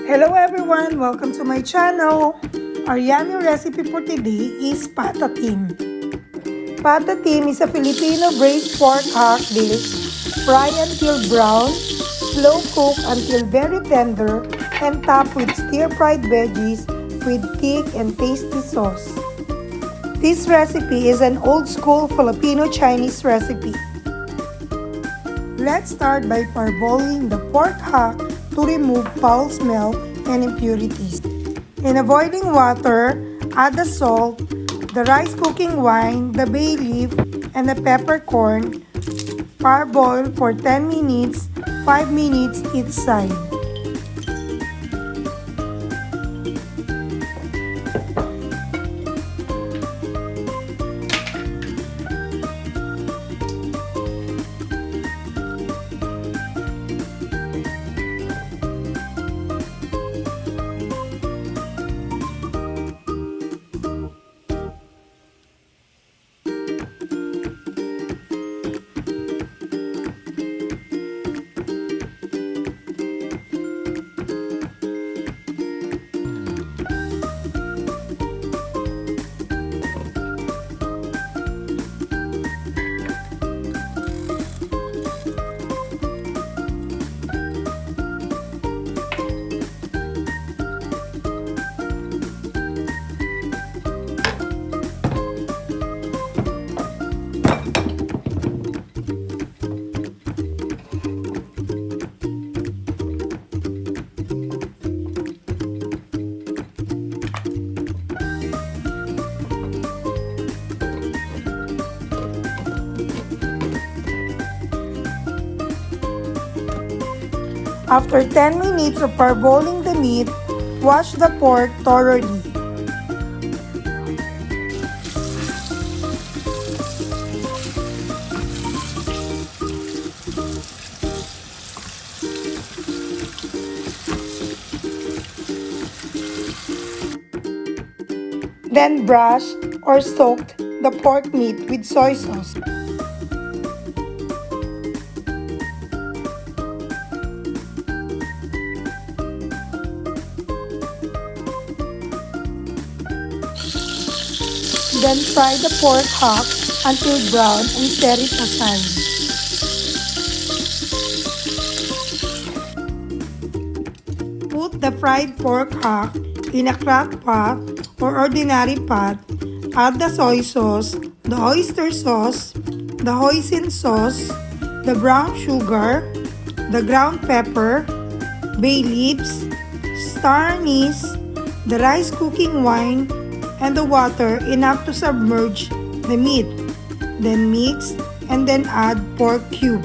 Hello everyone! Welcome to my channel! Our yummy recipe for today is patatim. Patatim is a Filipino braised pork hock dish. Fry until brown, slow cook until very tender, and top with stir-fried veggies with thick and tasty sauce. This recipe is an old-school Filipino Chinese recipe. Let's start by parboiling the pork hock to remove foul smell and impurities. In avoiding water, add the salt, the rice cooking wine, the bay leaf, and the peppercorn. Parboil for 10 minutes, 5 minutes each side. After 10 minutes of parboiling the meat, wash the pork thoroughly. Then brush or soak the pork meat with soy sauce. Then fry the pork hock until brown and set it aside. Put the fried pork hock in a crock pot or ordinary pot. Add the soy sauce, the oyster sauce, the Hoisin sauce, the brown sugar, the ground pepper, bay leaves, star anise, the rice cooking wine, and the water enough to submerge the meat. Then mix and then add pork cube.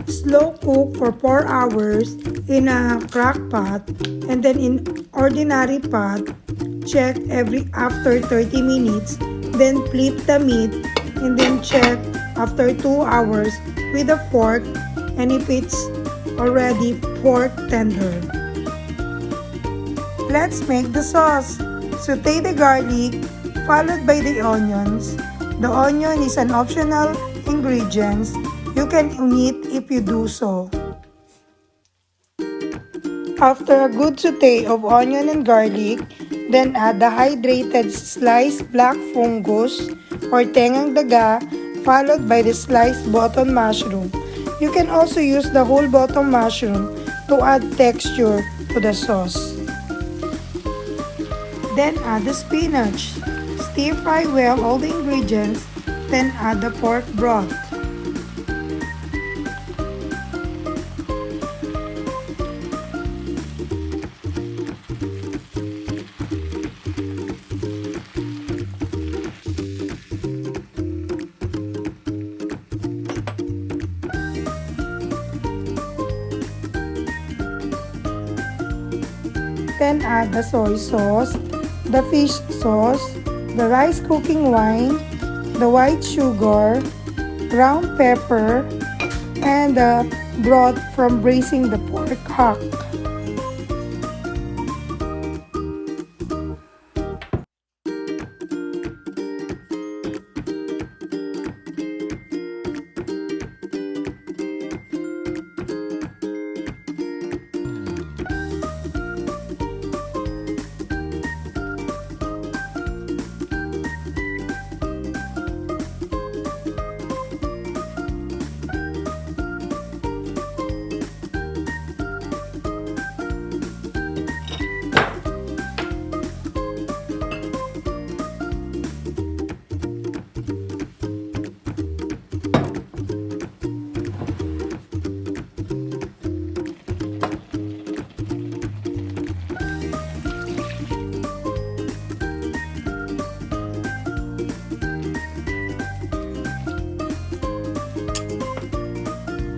Slow cook for 4 hours in a crock pot and then in ordinary pot. Check after 30 minutes. Then flip the meat and then check after 2 hours with a fork and if it's already pork tender. Let's make the sauce. Saute the garlic followed by the onions. The onion is an optional ingredient. You can omit if you do so. After a good saute of onion and garlic, then add the hydrated sliced black fungus or tengang daga followed by the sliced button mushroom. You can also use the whole button mushroom to add texture to the sauce. Then add the spinach. Stir fry well all the ingredients, then add the pork broth. then add the soy sauce, the fish sauce, the rice cooking wine, the white sugar, ground pepper, and the broth from braising the pork hock.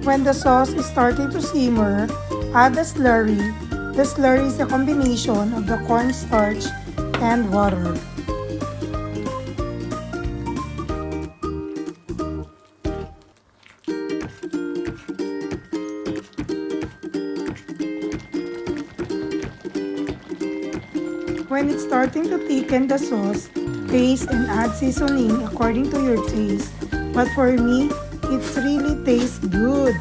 When the sauce is starting to simmer, add the slurry. The slurry is a combination of the cornstarch and water. When it's starting to thicken the sauce, taste and add seasoning according to your taste. But for me, it really tastes good.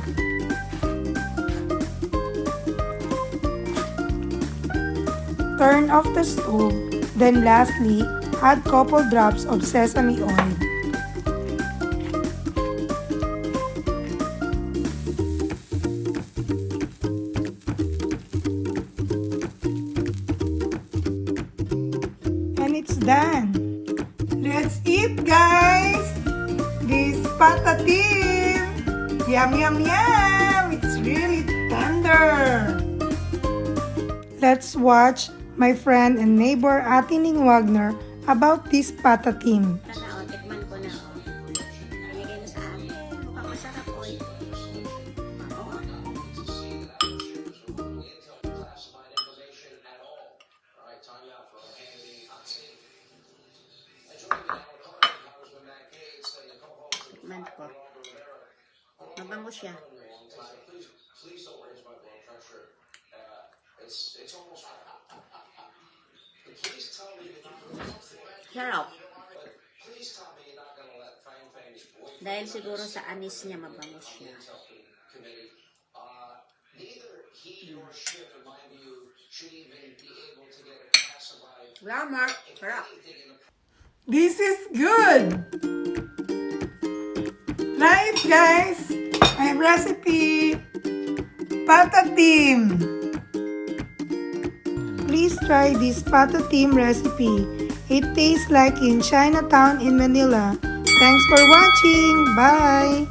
Turn off the stove. Then lastly, add couple drops of sesame oil. And it's done. Let's eat, guys! This patatim! Yum, yum, yum! It's really tender! Let's watch my friend and neighbor Ate Ning Wagner about this patatim. Tikman ko na. Binigay mo sa akin. Mukhang masarap po. Tikman ko. Mabango siya. Sarap. Dahil siguro sa anis niya, mabango siya. Salamat. Sarap. This is good! Try it, guys! My recipe! Patatim! Please try this patatim recipe. It tastes like in Chinatown in Manila. Thanks for watching. Bye!